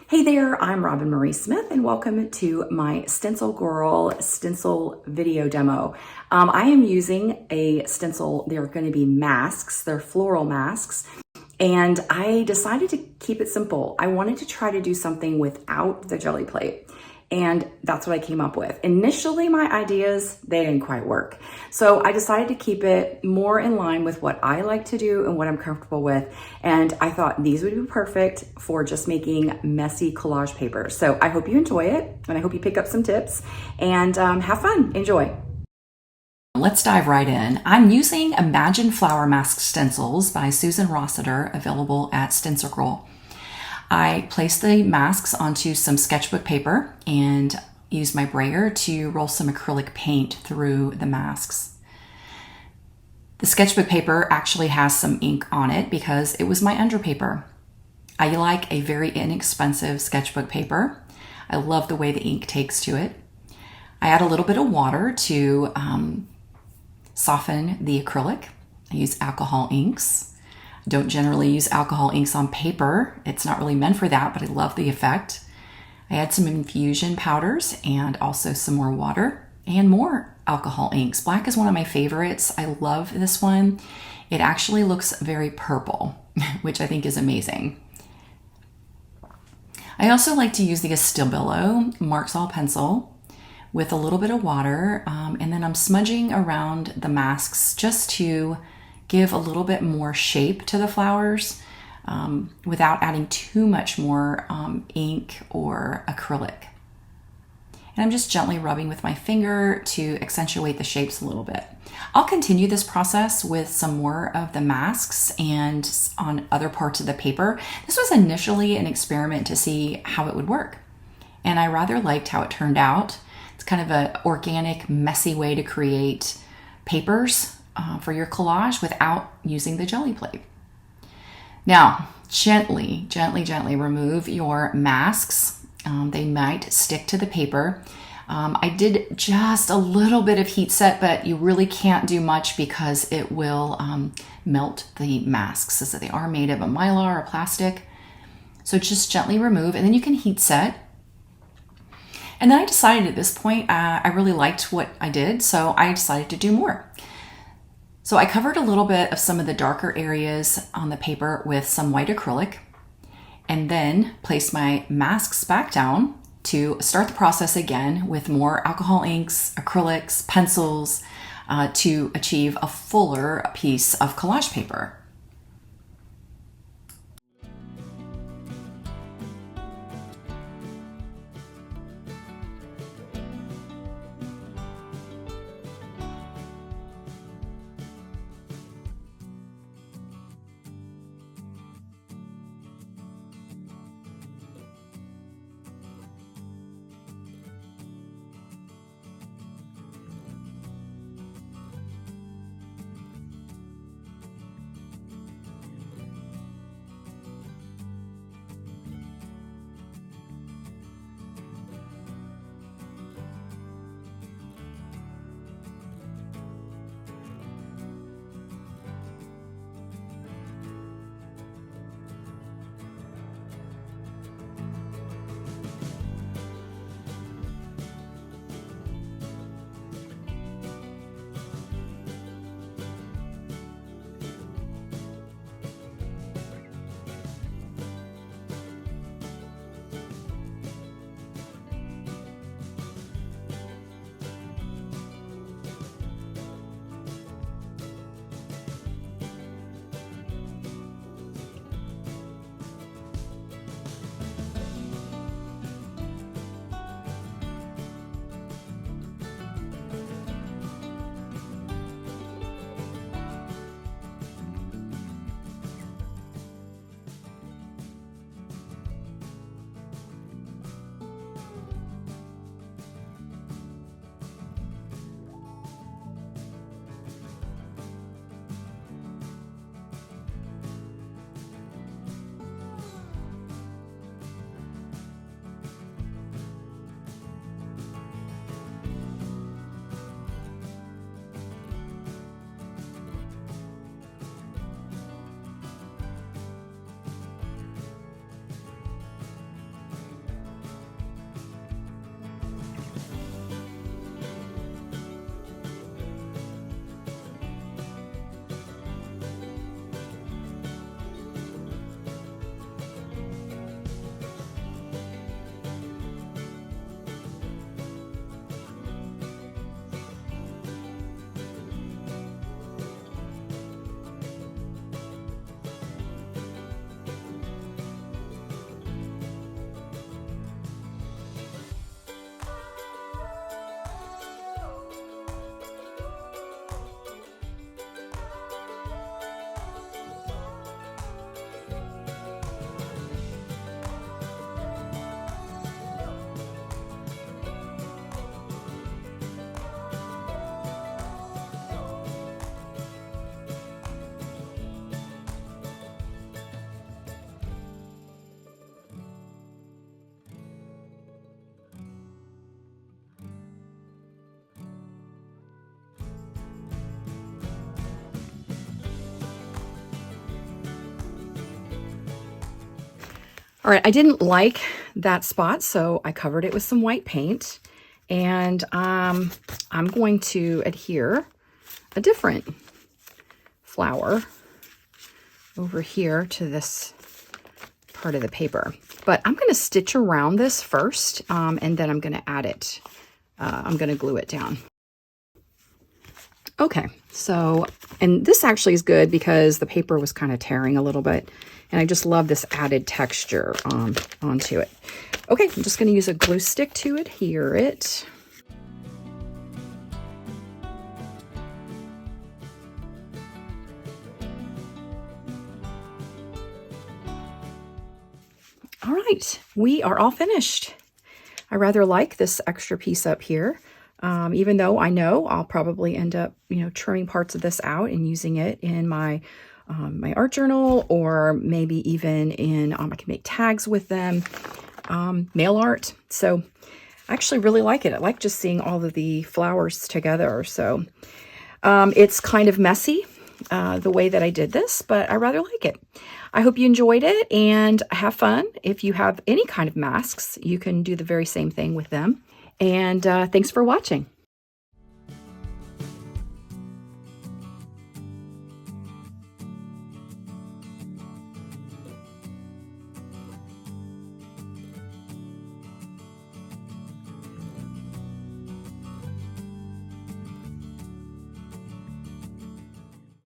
Hey there, I'm Roben-Marie Smith and welcome to my StencilGirl stencil video demo. I am using a stencil. They're going to be masks. They're floral masks. And I decided to keep it simple. I wanted to try to do something without the jelly plate. And that's what I came up with. Initially, my ideas, they didn't quite work. So I decided to keep it more in line with what I like to do and what I'm comfortable with. And I thought these would be perfect for just making messy collage paper. So I hope you enjoy it and I hope you pick up some tips and have fun. Enjoy. Let's dive right in. I'm using Imagine Flower Mask Stencils by Susan Rossiter, available at StencilGirl. I placed the masks onto some sketchbook paper and used my brayer to roll some acrylic paint through the masks. The sketchbook paper actually has some ink on it because it was my underpaper. I like a very inexpensive sketchbook paper. I love the way the ink takes to it. I add a little bit of water to soften the acrylic. I use alcohol inks. Don't generally use alcohol inks on paper. It's not really meant for that, but I love the effect. I add some infusion powders and also some more water and more alcohol inks. Black is one of my favorites. I love this one. It actually looks very purple, which I think is amazing. I also like to use the Stabilo Marks All pencil with a little bit of water, and then I'm smudging around the masks just to give a little bit more shape to the flowers without adding too much more ink or acrylic. And I'm just gently rubbing with my finger to accentuate the shapes a little bit. I'll continue this process with some more of the masks and on other parts of the paper. This was initially an experiment to see how it would work, and I rather liked how it turned out. It's kind of an organic, messy way to create papers for your collage without using the jelly plate. Now, gently remove your masks. They might stick to the paper. I did just a little bit of heat set, but you really can't do much because it will melt the masks, so they are made of a mylar or plastic. So just gently remove, and then you can heat set. And then I decided at this point, I really liked what I did, so I decided to do more. So I covered a little bit of some of the darker areas on the paper with some white acrylic, and then placed my masks back down to start the process again with more alcohol inks, acrylics, pencils, to achieve a fuller piece of collage paper. All right, I didn't like that spot, so I covered it with some white paint. And I'm going to adhere a different flower over here to this part of the paper. But I'm going to stitch around this first, and then I'm going to add it. I'm going to glue it down. Okay, so, and this actually is good because the paper was kind of tearing a little bit, and I just love this added texture onto it. Okay, I'm just going to use a glue stick to adhere it. All right, we are all finished. I rather like this extra piece up here. Even though I know I'll probably end up, trimming parts of this out and using it in my my art journal, or maybe even in, I can make tags with them, mail art. So I actually really like it. I like just seeing all of the flowers together. So it's kind of messy the way that I did this, but I rather like it. I hope you enjoyed it and have fun. If you have any kind of masks, you can do the very same thing with them. And thanks for watching.